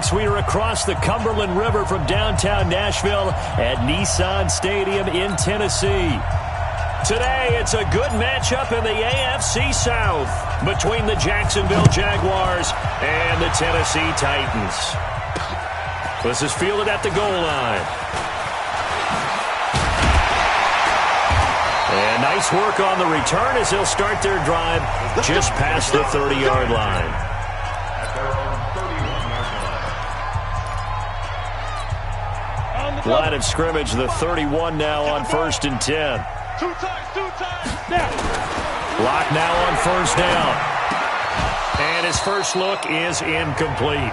folks. We are across the Cumberland River from downtown Nashville at Nissan Stadium in Tennessee. Today, it's a good matchup in the AFC South between the Jacksonville Jaguars and the Tennessee Titans. This is fielded at the goal line. And nice work on the return as they'll start their drive just past the 30-yard line. Line of scrimmage, the 31 now on 1st and 10. Lock now on 1st down. And his first look is incomplete.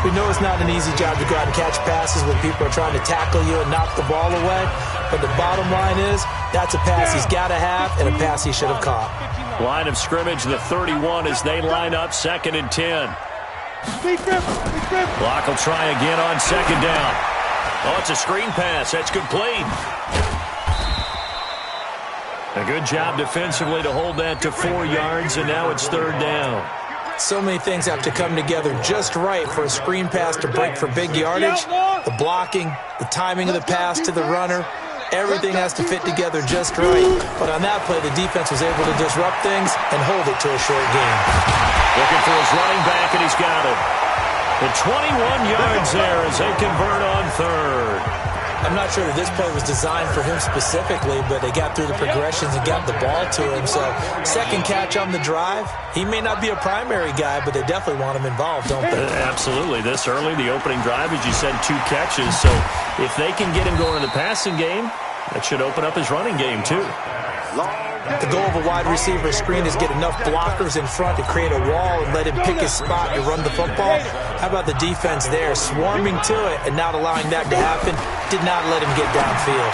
We know it's not an easy job to go out and catch passes when people are trying to tackle you and knock the ball away. But the bottom line is, that's a pass he's got to have and a pass he should have caught. Line of scrimmage, the 31 as they line up 2nd and 10. Block will try again on 2nd down. Oh, it's a screen pass. That's complete. A good job defensively to hold that to 4 yards, and now it's 3rd down. So many things have to come together just right for a screen pass to break for big yardage. The blocking, the timing of the pass to the runner, everything has to fit together just right. But on that play, the defense was able to disrupt things and hold it to a short game. Looking for his running back, and he's got it. The 21 yards there as they convert on 3rd. I'm not sure that this play was designed for him specifically, but they got through the progressions and got the ball to him. So, second catch on the drive. He may not be a primary guy, but they definitely want him involved, don't they? Absolutely. This early, the opening drive, as you said, 2 catches. So, if they can get him going in the passing game, that should open up his running game, too. The goal of a wide receiver screen is get enough blockers in front to create a wall and let him pick his spot to run the football. How about the defense there, swarming to it and not allowing that to happen? Did not let him get downfield.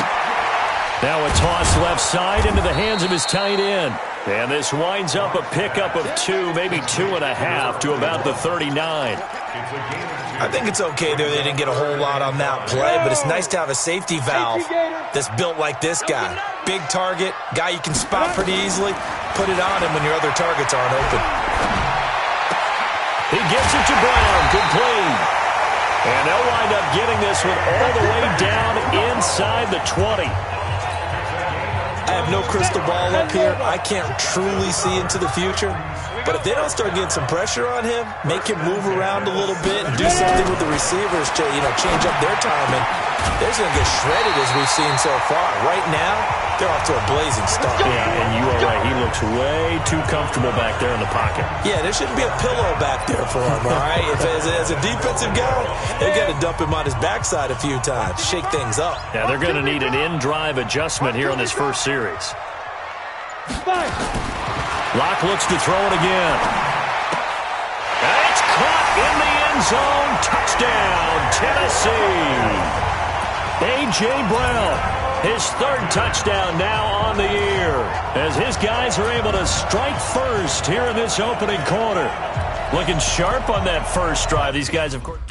Now a toss left side into the hands of his tight end. And this winds up a pickup of 2, maybe 2.5 to about the 39. I think it's okay there. They didn't get a whole lot on that play, but it's nice to have a safety valve that's built like this guy. Big target, guy you can spot pretty easily. Put it on him when your other targets aren't open. He gives it to Brown, complete. And they'll wind up getting this one all the way down inside the 20. I have no crystal ball up here. I can't truly see into the future. But if they don't start getting some pressure on him, make him move around a little bit and do something with the receivers to, change up their timing, they're going to get shredded as we've seen so far. Right now, they're off to a blazing start. Yeah, and you are right. He looks way too comfortable back there in the pocket. Yeah, there shouldn't be a pillow back there for him, all right? As a defensive guy, they've got to dump him on his backside a few times, shake things up. Yeah, they're going to need an in-drive adjustment here on this first series. Locke looks to throw it again. And it's caught in the end zone. Touchdown, Tennessee. A.J. Brown, his 3rd touchdown now on the year, as his guys are able to strike first here in this opening quarter. Looking sharp on that first drive. These guys, of course.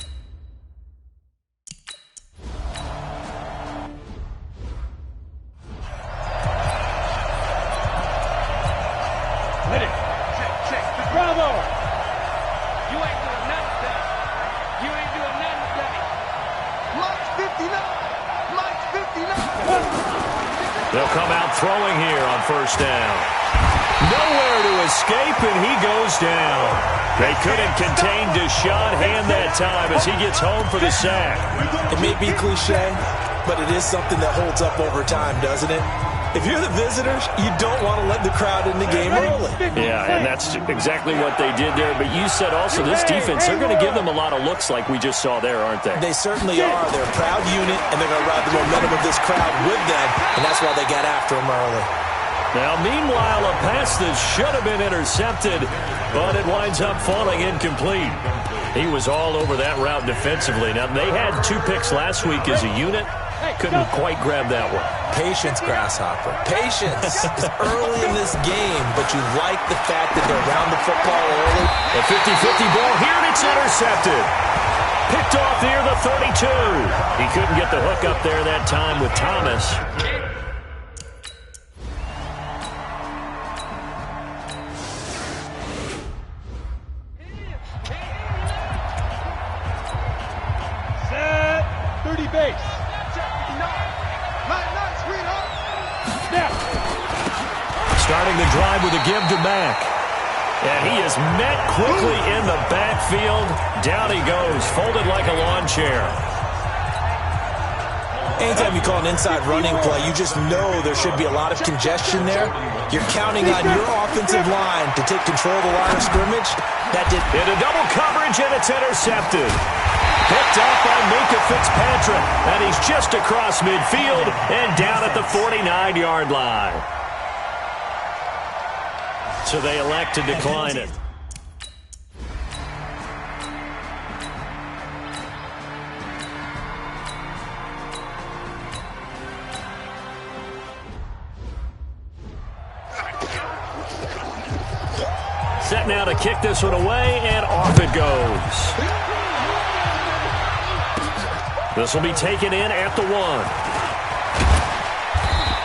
They'll come out throwing here on 1st down. Nowhere to escape, and he goes down. They couldn't contain Deshaun Hand that time as he gets home for the sack. It may be cliche, but it is something that holds up over time, doesn't it? If you're the visitors, you don't want to let the crowd in the game early. Yeah, and that's exactly what they did there. But you said also this defense, they're going to give them a lot of looks like we just saw there, aren't they? They certainly are. They're a proud unit, and they're going to ride the momentum of this crowd with them, and that's why they got after them early. Now, meanwhile, a pass that should have been intercepted, but it winds up falling incomplete. He was all over that route defensively. Now, they had 2 picks last week as a unit. Couldn't quite grab that one. Patience, Grasshopper. Patience. It's early in this game, but you like the fact that they're around the football early. A 50-50 ball here, and it's intercepted. Picked off near the 32. He couldn't get the hook up there that time with Thomas. Starting the drive with a give to Mack. And he is met quickly in the backfield. Down he goes, folded like a lawn chair. Anytime you call an inside running play, you just know there should be a lot of congestion there. You're counting on your offensive line to take control of the line of scrimmage. That did. Into double coverage, and it's intercepted. Picked up by Minkah Fitzpatrick. And he's just across midfield and down at the 49-yard line. So they elect to decline it. Set now to kick this one away, and off it goes. This will be taken in at the 1.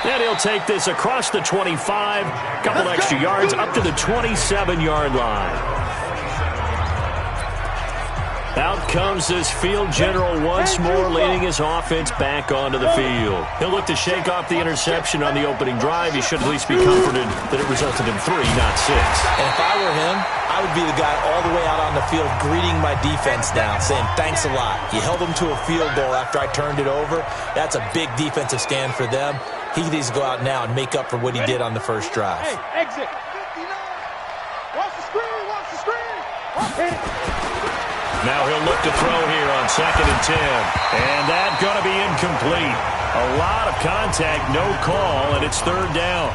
And he'll take this across the 25, couple extra yards up to the 27-yard line. Out comes this field general once more, leading his offense back onto the field. He'll look to shake off the interception on the opening drive. He should at least be comforted that it resulted in 3, not 6. And if I were him, I would be the guy all the way out on the field greeting my defense now, saying thanks a lot. You held them to a field goal after I turned it over. That's a big defensive stand for them. He needs to go out now and make up for what he did on the first drive. Hey, exit. Watch the screen, watch the screen. Now he'll look to throw here on 2nd and 10. And that's going to be incomplete. A lot of contact, no call, and it's 3rd down.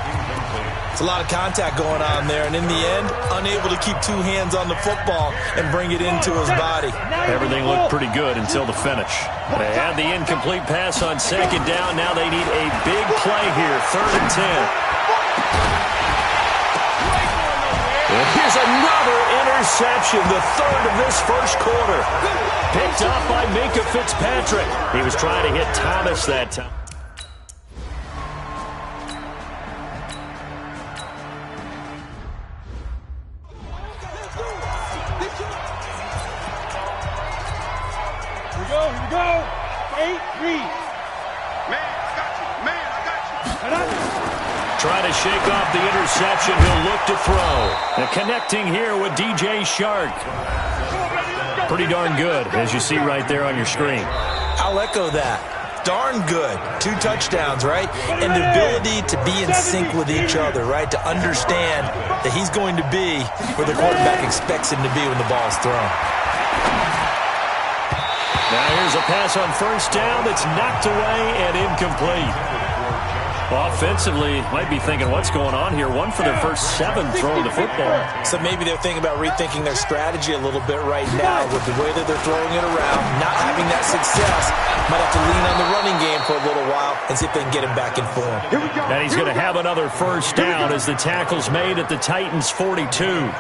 It's a lot of contact going on there, and in the end, unable to keep 2 hands on the football and bring it into his body. Everything looked pretty good until the finish. They had the incomplete pass on 2nd down. Now they need a big play here, 3rd and 10. And here's another interception, the 3rd of this first quarter. Picked up by Minkah Fitzpatrick. He was trying to hit Thomas that time. Here we go. 8 read. Man, I got you. Man, I got you. Trying to shake off the interception. He'll look to throw. And connecting here with DJ Shark. Pretty darn good, as you see right there on your screen. I'll echo that. Darn good. 2 touchdowns, right? And the ability to be in sync with each other, right? To understand that he's going to be where the quarterback expects him to be when the ball is thrown. Now here's a pass on 1st down that's knocked away and incomplete. Offensively, might be thinking, what's going on here? 1 for their first 7 throwing the football. So maybe they're thinking about rethinking their strategy a little bit right now with the way that they're throwing it around, not having that success. Might have to lean on the running game for a little while and see if they can get him back in form. And he's going to have another 1st down as the tackle's made at the Titans' 42.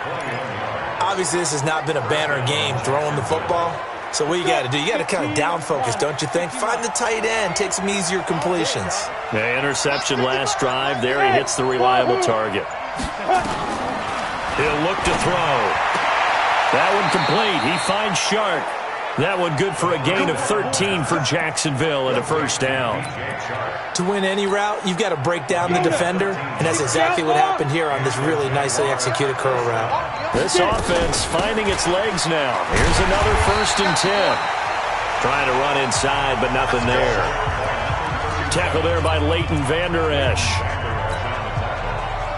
Obviously, this has not been a banner game throwing the football. So what you got to do, you got to kind of down focus, don't you think? Find the tight end, take some easier completions. The interception last drive. There he hits the reliable target. He'll look to throw. That one complete. He finds Shark. That one good for a gain of 13 for Jacksonville and a 1st down. To win any route, you've got to break down the defender, and that's exactly what happened here on this really nicely executed curl route. This offense finding its legs now. Here's another 1st and 10. Trying to run inside, but nothing there. Tackle there by Leighton Vander Esch.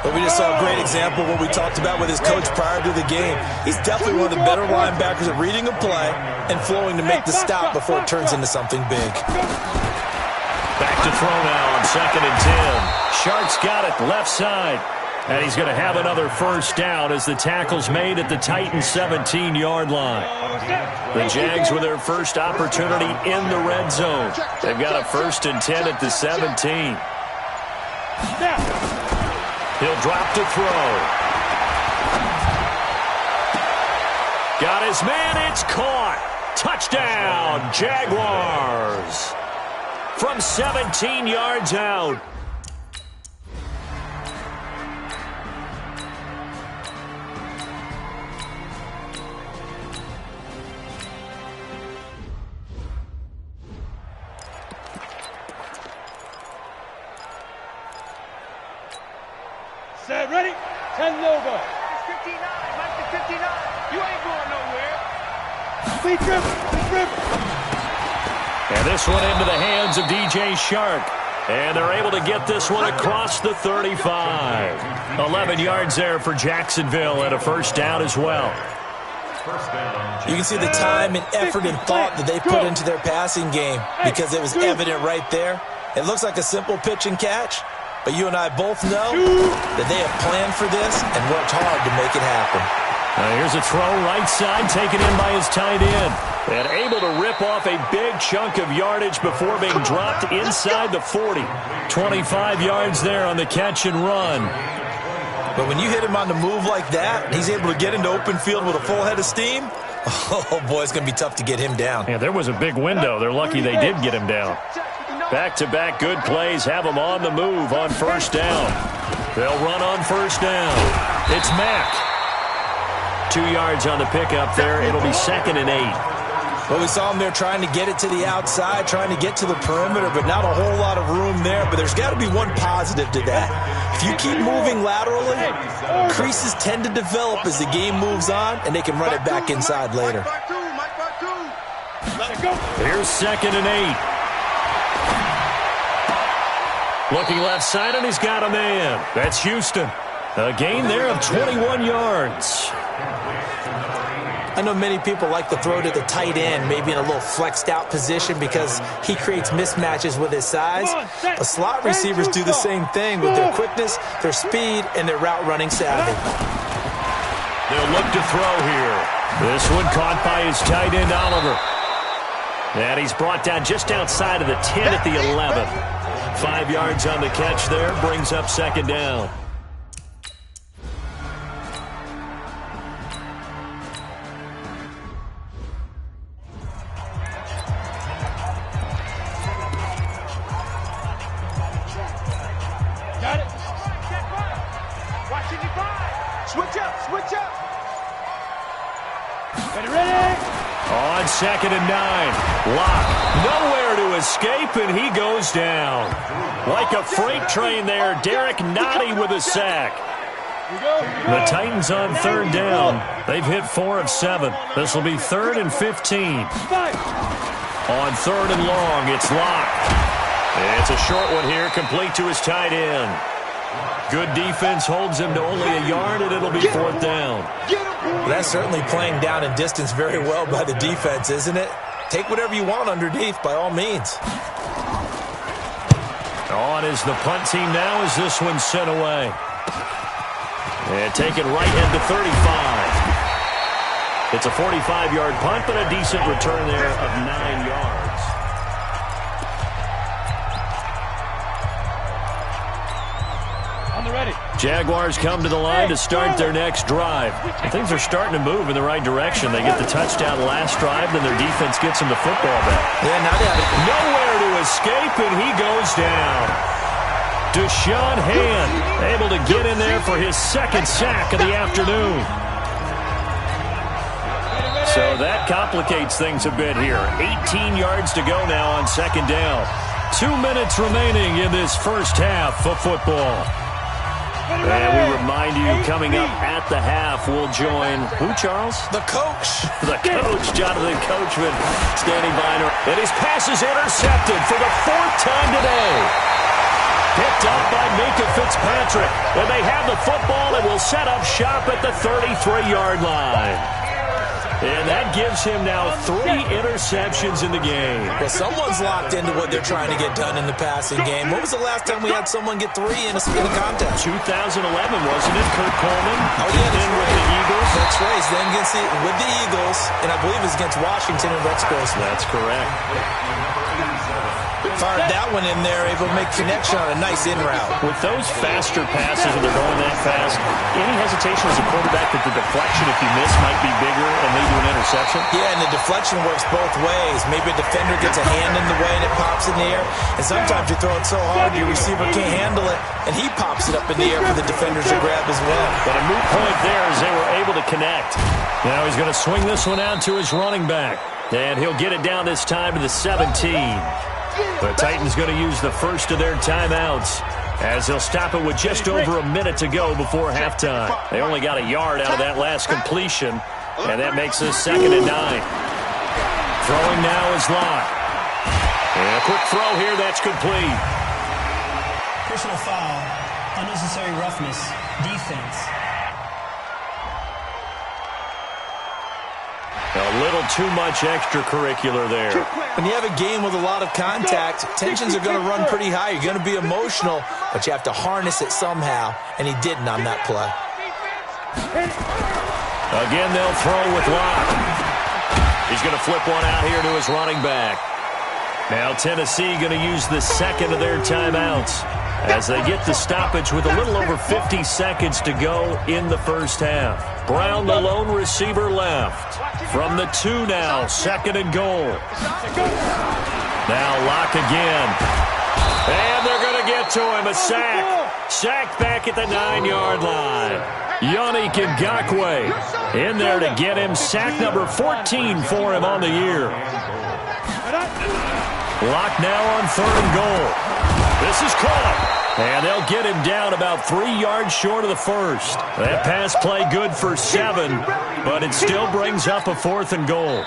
But we just saw a great example of what we talked about with his coach prior to the game. He's definitely one of the better linebackers at reading a play and flowing to make the stop before it turns into something big. Back to throw now on 2nd and 10. Shark's got it left side. And he's going to have another 1st down as the tackle's made at the Titans' 17-yard line. The Jags with their first opportunity in the red zone. They've got a 1st and 10 at the 17. He'll drop to throw. Got his man, it's caught. Touchdown, Jaguars. From 17 yards out. ready? 10 no-go. It's 59. Mike to 59. You ain't going nowhere. Speed dribble. And this one into the hands of DJ Shark. And they're able to get this one across the 35. 11 yards there for Jacksonville and a first down as well. You can see the time and effort and thought that they put into their passing game because it was evident right there. It looks like a simple pitch and catch, but you and I both know that they have planned for this and worked hard to make it happen. Here's a throw right side taken in by his tight end. And able to rip off a big chunk of yardage before being dropped inside the 40. 25 yards there on the catch and run. But when you hit him on the move like that, and he's able to get into open field with a full head of steam, oh boy, it's going to be tough to get him down. Yeah, there was a big window. They're lucky they did get him down. Back-to-back good plays have him on the move on first down. They'll run on first down. It's Mack. 2 yards on the pickup there. It'll be 2nd and 8. Well, we saw him there trying to get it to the outside, trying to get to the perimeter, but not a whole lot of room there. But there's got to be one positive to that. If you keep moving laterally, creases tend to develop as the game moves on, and they can run it back inside later. Here's 2nd and 8. Looking left side, and he's got a man. That's Houston. A gain there of 21 yards. I know many people like to throw to the tight end, maybe in a little flexed out position because he creates mismatches with his size. But slot receivers do the same thing with their quickness, their speed, and their route running savvy. They'll look to throw here. This one caught by his tight end, Oliver. And he's brought down just outside of the 10 at the 11. 5 yards on the catch there, brings up 2nd down. Switch up. Ready? On 2nd and 9. Lock. Nowhere to escape, and he goes down. Like a freight train there, Derek Nottie with a sack. The Titans on 3rd down. They've hit 4 of 7. This will be 3rd and 15. On 3rd and long, it's Lock. It's a short one here, complete to his tight end. Good defense holds him to only a yard, and it'll be 4th down. Well, that's certainly playing down in distance very well by the defense, isn't it? Take whatever you want underneath, by all means. On is the punt team now as this one's sent away. And taken right at the 35. It's a 45-yard punt, but a decent return there of 9 yards. Jaguars come to the line to start their next drive. And things are starting to move in the right direction. They get the touchdown last drive, then their defense gets them the football back. Yeah, now they have it. Nowhere to escape, and he goes down. Deshaun Hand able to get in there for his 2nd sack of the afternoon. So that complicates things a bit here. 18 yards to go now on 2nd down. 2 minutes remaining in this first half of football. And we remind you, coming up at the half, we'll join who, Charles? The coach. The coach, Jonathan Coachman, standing by. And his pass is intercepted for the 4th time today. Picked up by Minka Fitzpatrick. And they have the football and will set up shop at the 33-yard line. And that gives him now 3 interceptions in the game. Well, someone's locked into what they're trying to get done in the passing game. When was the last time we had someone get 3 in a contest? 2011, wasn't it? Kurt Coleman. Oh, yeah, then with the Eagles. That's right. Then with the Eagles, and I believe it's against Washington and Rex Grossman. That's correct. Fired that one in there, able to make connection on a nice in route. With those faster passes, when they're going that fast, any hesitation as a quarterback that the deflection, if you miss, might be bigger and lead to an interception? Yeah, and the deflection works both ways. Maybe a defender gets a hand in the way and it pops in the air. And sometimes you throw it so hard your receiver can't handle it, and he pops it up in the air for the defenders to grab as well. But a moot point there as they were able to connect. Now he's going to swing this one out to his running back. And he'll get it down this time to the 17. The Titans going to use the first of their timeouts as they'll stop it with just over a minute to go before halftime. They only got a yard out of that last completion, and that makes us 2nd and 9. Throwing now is Locke. And a quick throw here, that's complete. Personal foul, unnecessary roughness, defense. A little too much extracurricular there. When you have a game with a lot of contact, tensions are going to run pretty high. You're going to be emotional, but you have to harness it somehow, and he didn't on that play. Again, they'll throw with Locke. He's going to flip one out here to his running back. Now Tennessee going to use the second of their timeouts as they get the stoppage with a little over 50 seconds to go in the first half. Brown, the lone receiver, left. From the 2 now, 2nd and goal. Now Locke again. And they're going to get to him. A sack. Sacked back at the 9-yard line. Yannick Ngakoue in there to get him. Sack number 14 for him on the year. Locke now on 3rd and goal. This is caught. And they'll get him down about 3 yards short of the first. That pass play good for 7, but it still brings up a 4th and goal.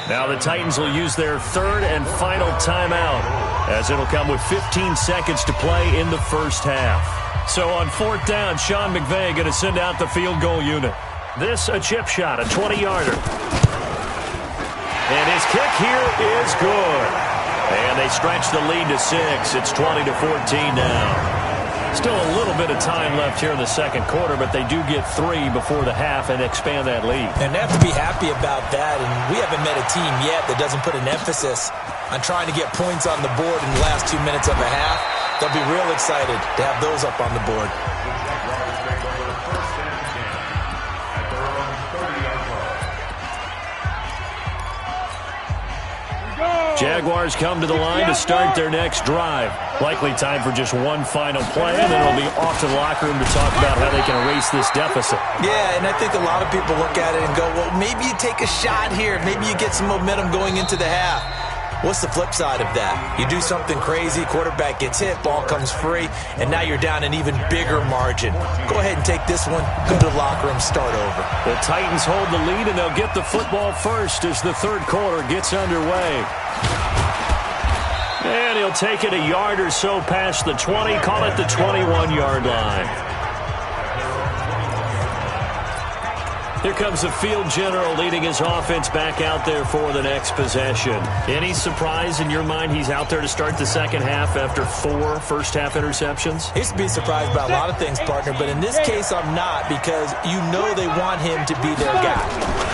Now the Titans will use their 3rd and final timeout, as it'll come with 15 seconds to play in the first half. So on 4th down, Sean McVay going to send out the field goal unit. This a chip shot, a 20-yarder. And his kick here is good. And they stretch the lead to 6. It's 20-14 now. Still a little bit of time left here in the second quarter, but they do get 3 before the half and expand that lead. And they have to be happy about that. And we haven't met a team yet that doesn't put an emphasis on trying to get points on the board in the last 2 minutes of a half. They'll be real excited to have those up on the board. Jaguars come to the line to start their next drive. Likely time for just one final play, and then it'll be off to the locker room to talk about how they can erase this deficit. Yeah, and I think a lot of people look at it and go, well, maybe you take a shot here. Maybe you get some momentum going into the half. What's the flip side of that? You do something crazy, quarterback gets hit, ball comes free, and now you're down an even bigger margin. Go ahead and take this one, go to the locker room, start over. The Titans hold the lead, and they'll get the football first as the third quarter gets underway. And he'll take it a yard or so past the 20, call it the 21-yard line. Here comes the field general leading his offense back out there for the next possession. Any surprise in your mind he's out there to start the second half after 4 first-half interceptions? I used to be surprised by a lot of things, partner, but in this case I'm not, because you know they want him to be their guy.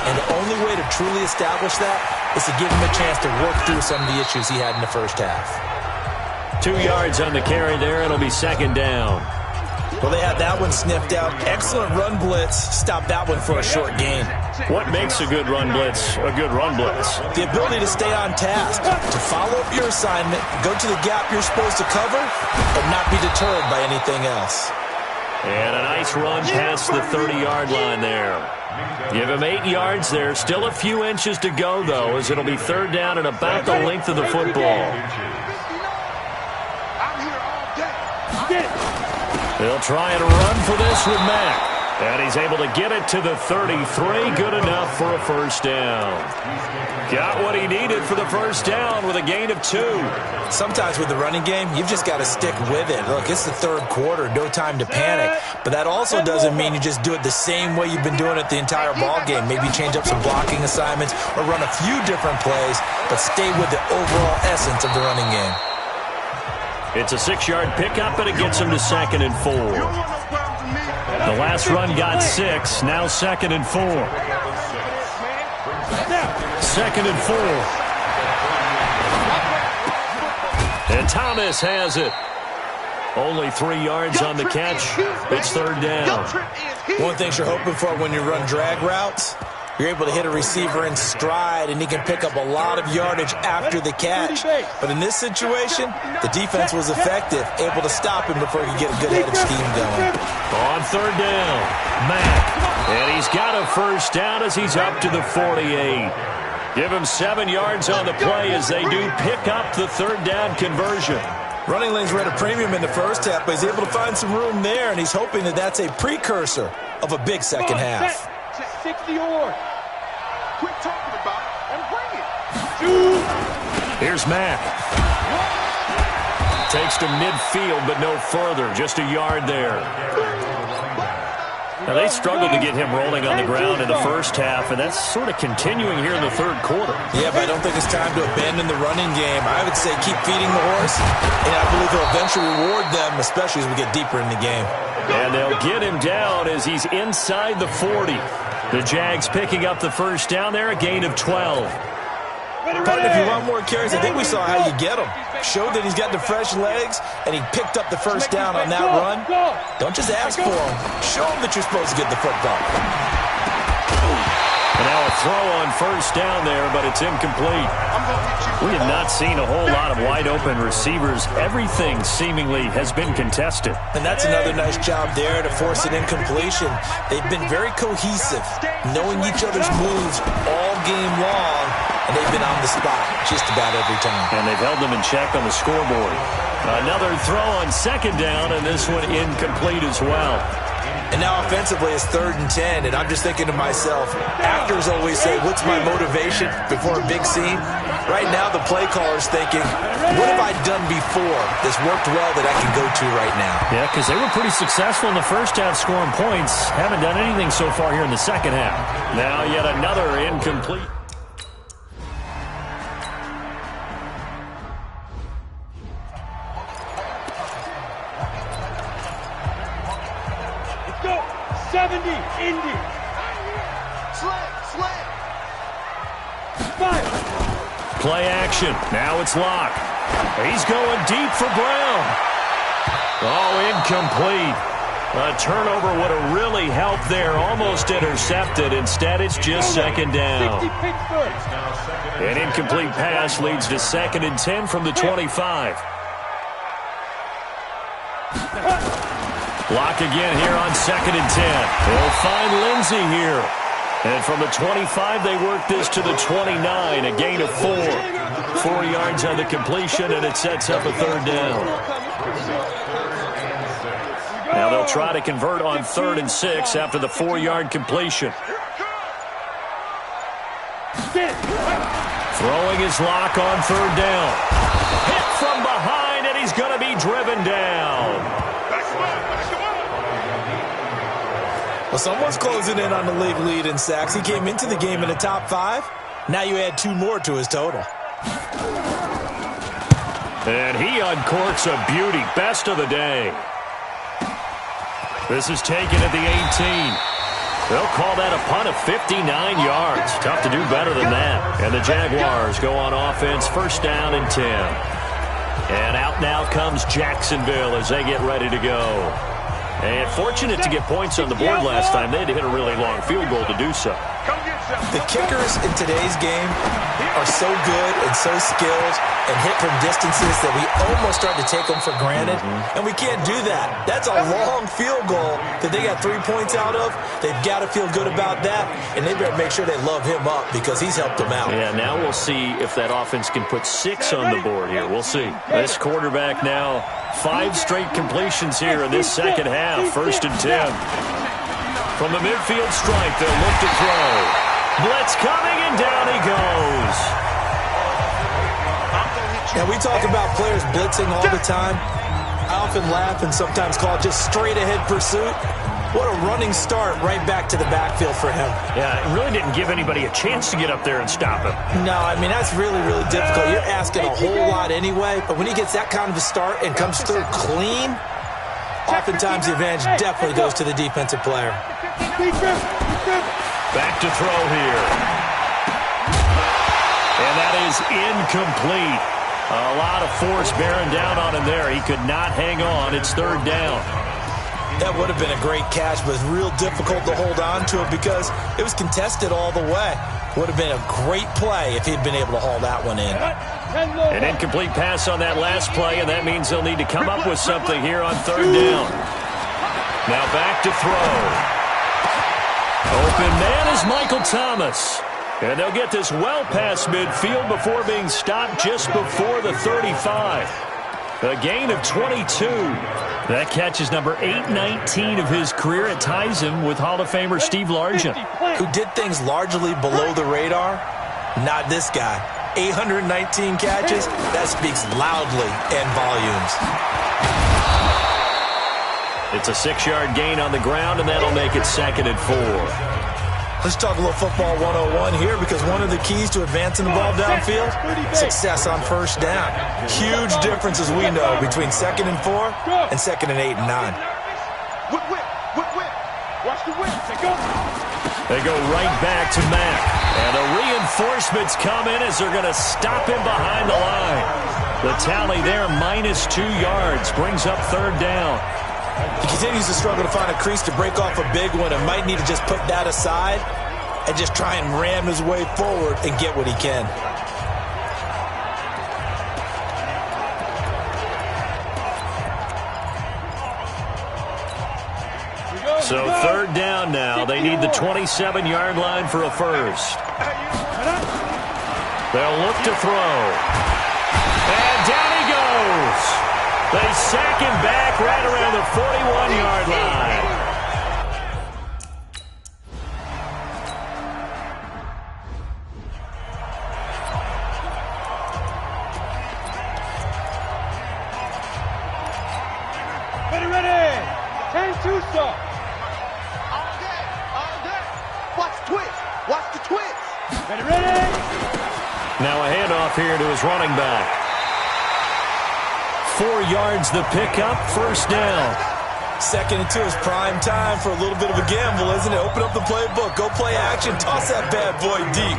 And the only way to truly establish that is to give him a chance to work through some of the issues he had in the first half. 2 yards on the carry there. It'll be 2nd down. Well, they had that one sniffed out. Excellent run blitz. Stop that one for a short gain. What makes a good run blitz a good run blitz? The ability to stay on task, to follow up your assignment, go to the gap you're supposed to cover, but not be deterred by anything else. And a nice run past the 30-yard line there. Give him 8 yards there. Still a few inches to go, though, as it'll be 3rd down and about the length of the football. They'll try and run for this with Mack. And he's able to get it to the 33. Good enough for a first down. Got what he needed for the first down with a gain of 2. Sometimes with the running game, you've just got to stick with it. Look, it's the third quarter, no time to panic. But that also doesn't mean you just do it the same way you've been doing it the entire ball game. Maybe change up some blocking assignments or run a few different plays, but stay with the overall essence of the running game. It's a 6-yard pickup, and it gets him to 2nd and 4. The last run got 6, now 2nd and 4. 2nd and 4. And Thomas has it. Only 3 yards on the catch. It's 3rd down. One thing you're hoping for when you run drag routes, you're able to hit a receiver in stride, and he can pick up a lot of yardage after the catch. But in this situation, the defense was effective, able to stop him before he could get a good head of steam going. On 3rd down, Mack. And he's got a first down as he's up to the 48. Give him 7 yards on the play as they do pick up the 3rd down conversion. Running lanes were at a premium in the first half, but he's able to find some room there, and he's hoping that that's a precursor of a big second half. 60 or quit talking about it and bring it. Here's Mack. Takes to midfield, but no further. Just a yard there. Now, they struggled to get him rolling on the ground in the first half, and that's sort of continuing here in the third quarter. Yeah, but I don't think it's time to abandon the running game. I would say keep feeding the horse, and I believe he'll eventually reward them, especially as we get deeper in the game. And they'll get him down as he's inside the 40. The Jags picking up the first down there, a gain of 12. Partner, if you want more carries, I think we saw how you get them. Showed that he's got the fresh legs, and he picked up the first down on that run. Don't just ask for him. Show him that you're supposed to get the football. And now a throw on first down there, but it's incomplete. We have not seen a whole lot of wide-open receivers. Everything seemingly has been contested. And that's another nice job there to force an incompletion. They've been very cohesive, knowing each other's moves all game long, and they've been on the spot just about every time. And they've held them in check on the scoreboard. Another throw on second down, and this one incomplete as well. And now offensively it's 3rd and 10, and I'm just thinking to myself, actors always say, what's my motivation before a big scene? Right now the play caller's thinking, what have I done before that's worked well that I can go to right now? Yeah, because they were pretty successful in the first half scoring points. Haven't done anything so far here in the second half. Now yet another incomplete. Let's go. 70, Indy. Slant. Fire. Play action. Now it's Locke. He's going deep for Brown. Oh, incomplete. A turnover would have really helped there. Almost intercepted. Instead, it's just second down. An incomplete pass leads to 2nd and 10 from the 25. Locke again here on 2nd and 10. They'll find Lindsey here. And from the 25, they work this to the 29, a gain of 4. 4 yards on the completion, and it sets up a 3rd down. Now they'll try to convert on 3rd and 6 after the 4-yard completion. Throwing his Locke on 3rd down. Hit from behind, and he's going to be driven down. Well, someone's closing in on the league lead in sacks. He came into the game in the top 5. Now you add 2 more to his total. And he uncorks a beauty. Best of the day. This is taken at the 18. They'll call that a punt of 59 yards. Tough to do better than that. And the Jaguars go on offense, 1st down and 10. And out now comes Jacksonville as they get ready to go. And fortunate to get points on the board last time. They had to hit a really long field goal to do so. The kickers in today's game are so good and so skilled and hit from distances that we almost start to take them for granted. And we can't do that. That's a long field goal that they got 3 points out of. They've got to feel good about that, and they better make sure they love him up because he's helped them out. Yeah, now we'll see if that offense can put 6 on the board here. We'll see. This quarterback now, 5 straight completions here in this second half. 1st and 10. From the midfield stripe, they'll look to throw. Blitz coming, and down he goes. Now, we talk about players blitzing all the time. I often laugh and sometimes call it just straight-ahead pursuit. What a running start right back to the backfield for him. Yeah, it really didn't give anybody a chance to get up there and stop him. No, I mean, that's really, really difficult. You're asking a whole lot anyway, but when he gets that kind of a start and comes through clean, oftentimes the advantage definitely goes to the defensive player. Back to throw here. And that is incomplete. A lot of force bearing down on him there. He could not hang on. It's 3rd down. That would have been a great catch, but it was real difficult to hold on to it because it was contested all the way. Would have been a great play if he'd been able to haul that one in. An incomplete pass on that last play, and that means they'll need to come up with something here on 3rd down. Now back to throw. Open man is Michael Thomas. And they'll get this well past midfield before being stopped just before the 35. A gain of 22. That catch is number 819 of his career. It ties him with Hall of Famer Steve Largent, who did things largely below the radar. Not this guy. 819 catches, that speaks loudly in volumes. It's a 6-yard gain on the ground, and that'll make it 2nd and 4. Let's talk a little football 101 here, because one of the keys to advancing the ball downfield, success on first down. Huge difference, as we know, between 2nd and 4 and 2nd and 8 and 9. Whip, whip, whip, whip. Watch the whip. They go right back to Mack. And the reinforcements come in as they're going to stop him behind the line. The tally there, -2 yards, brings up 3rd down. He continues to struggle to find a crease to break off a big one, and might need to just put that aside and just try and ram his way forward and get what he can. So 3rd down now. They need the 27-yard line for a first. They'll look to throw. And down he goes. They sack him back right around the 41-yard line. Ready. 10-2 stop. All day. Watch the twist. Watch the twist. Ready. Now a handoff here to his running back. 4 yards the pickup, 1st down. 2nd and 2 is prime time for a little bit of a gamble, isn't it? Open up the playbook, go play action, toss that bad boy deep.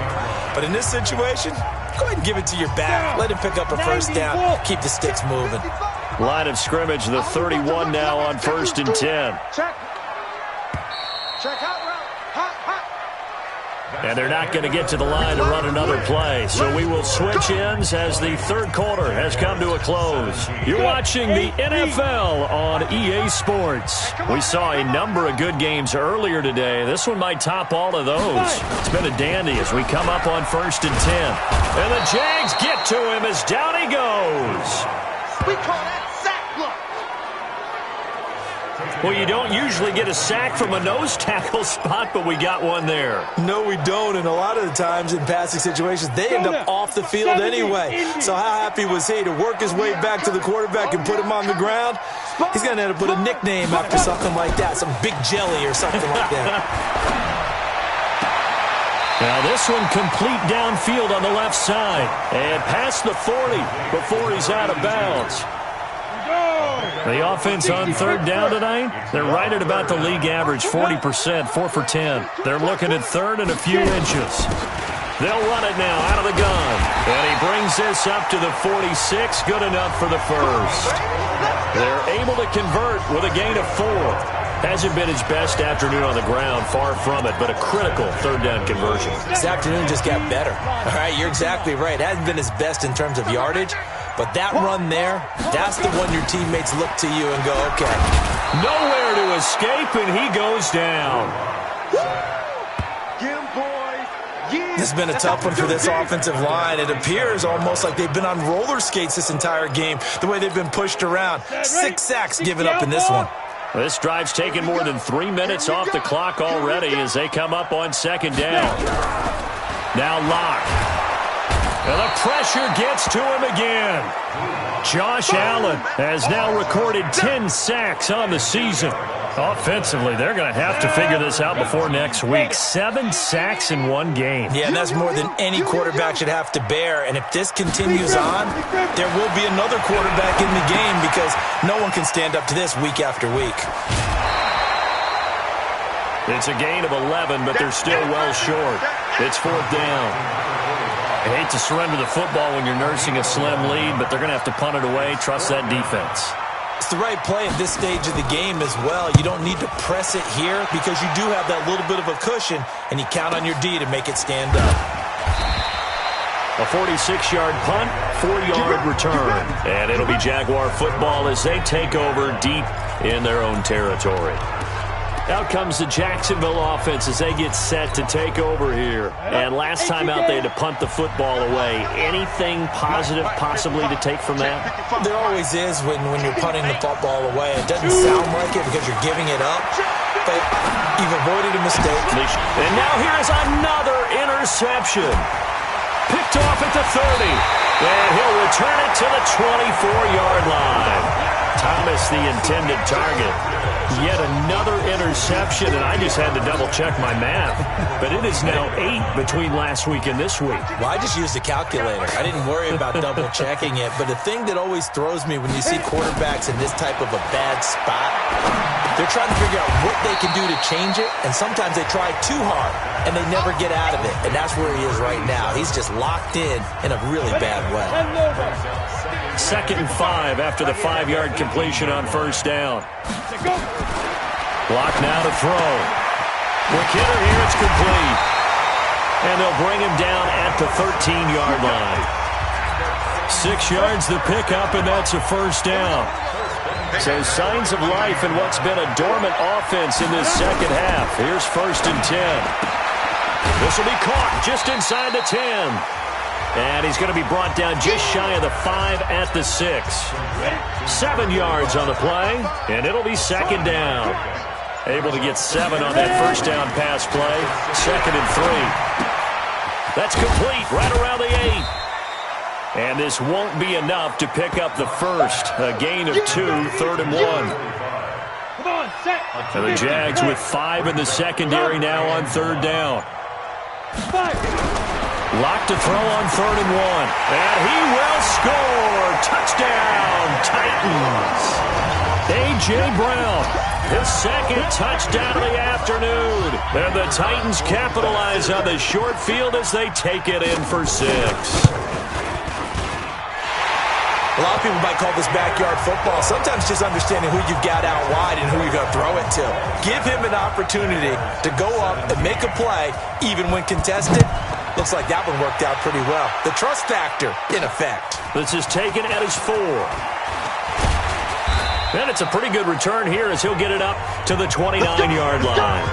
But in this situation, go ahead and give it to your back. Let him pick up a 1st down, keep the sticks moving. Line of scrimmage, the 31 now on 1st and 10. Check out route. Hot. And they're not going to get to the line to run another play. So we will switch ends as the 3rd quarter has come to a close. You're watching the NFL on EA Sports. We saw a number of good games earlier today. This one might top all of those. It's been a dandy as we come up on 1st and 10. And the Jags get to him as down he goes. We call that sack block. Well, you don't usually get a sack from a nose tackle spot, but we got one there. No, we don't, and a lot of the times in passing situations, they end up off the field anyway. So how happy was he to work his way back to the quarterback and put him on the ground? He's going to end up with a nickname after something like that, some Big Jelly or something like that. Now this one complete downfield on the left side. And past the 40 before he's out of bounds. The offense on 3rd down tonight, they're right at about the league average, 40%, 4 for 10. They're looking at 3rd and a few inches. They'll run it now out of the gun. And he brings this up to the 46, good enough for the first. They're able to convert with a gain of 4. Hasn't been his best afternoon on the ground, far from it, but a critical 3rd down conversion. This afternoon just got better. All right, you're exactly right. It hasn't been his best in terms of yardage, but that run there, that's the one your teammates look to you and go, okay. Nowhere to escape, and he goes down. Get him, boys. This has been a tough one for this offensive line. It appears almost like they've been on roller skates this entire game, the way they've been pushed around. 6 sacks given up in this one. This drive's taken more than 3 minutes off the clock already as they come up on 2nd down. Now Locke. And the pressure gets to him again. Josh Allen has now recorded 10 sacks on the season. Offensively, they're going to have to figure this out before next week. 7 sacks in one game. Yeah, and that's more than any quarterback should have to bear. And if this continues on, there will be another quarterback in the game because no one can stand up to this week after week. It's a gain of 11, but they're still well short. It's 4th down. I hate to surrender the football when you're nursing a slim lead, but they're going to have to punt it away, trust that defense. It's the right play at this stage of the game as well. You don't need to press it here because you do have that little bit of a cushion, and you count on your D to make it stand up. A 46-yard punt, 4-yard return. And it'll be Jaguar football as they take over deep in their own territory. Out comes the Jacksonville offense as they get set to take over here. And last time out, they had to punt the football away. Anything positive possibly to take from that? There always is when you're punting the football away. It doesn't sound like it because you're giving it up, but you've avoided a mistake. And now here is another interception. Picked off at the 30. And he'll return it to the 24-yard line. Thomas, the intended target. Yet another interception, and I just had to double-check my math. But it is now 8 between last week and this week. Well, I just used a calculator. I didn't worry about double-checking it. But the thing that always throws me when you see quarterbacks in this type of a bad spot, they're trying to figure out what they can do to change it, and sometimes they try too hard, and they never get out of it. And that's where he is right now. He's just locked in a really bad way. 2nd and 5 after the 5-yard completion on first down. Block now to throw. McKinnon here, it's complete. And they'll bring him down at the 13-yard line. 6 yards the pickup, and that's a first down. So signs of life in what's been a dormant offense in this second half. Here's 1st and 10. This will be caught just inside the 10. And he's going to be brought down just shy of the 5 at the 6. 7 yards on the play, and it'll be 2nd down. Able to get 7 on that first down pass play. 2nd and 3. That's complete right around the 8. And this won't be enough to pick up the first. A gain of 2, 3rd and 1. And the Jags with 5 in the secondary now on 3rd down. Locked to throw on 3rd and 1. And he will score. Touchdown, Titans. A.J. Brown, his 2nd touchdown of the afternoon. And the Titans capitalize on the short field as they take it in for 6. A lot of people might call this backyard football. Sometimes just understanding who you've got out wide and who you're going to throw it to. Give him an opportunity to go up and make a play, even when contested. Looks like that one worked out pretty well. The trust factor in effect. This is taken at his 4. And it's a pretty good return here as he'll get it up to the 29-yard line.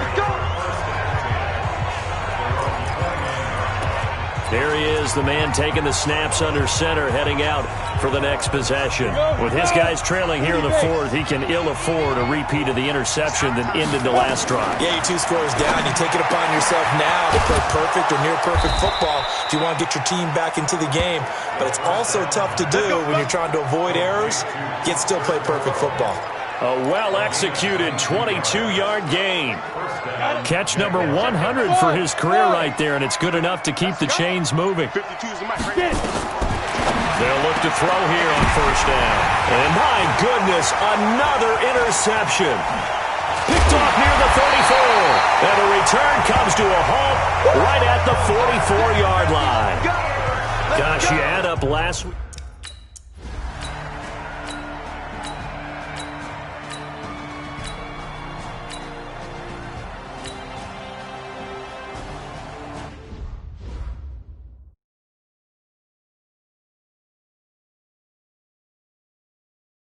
There he is, the man taking the snaps under center, heading out for the next possession. With his guys trailing here in the 4th, he can ill afford a repeat of the interception that ended the last drive. Yeah, you 2 scores down. You take it upon yourself now to play perfect or near-perfect football if you want to get your team back into the game. But it's also tough to do when you're trying to avoid errors, yet still play perfect football. A well-executed 22-yard gain. Catch number 100 for his career right there, and it's good enough to keep the chains moving. They'll look to throw here on first down. And my goodness, another interception. Picked off near the 34. And the return comes to a halt right at the 44-yard line. Gosh, you add up last week.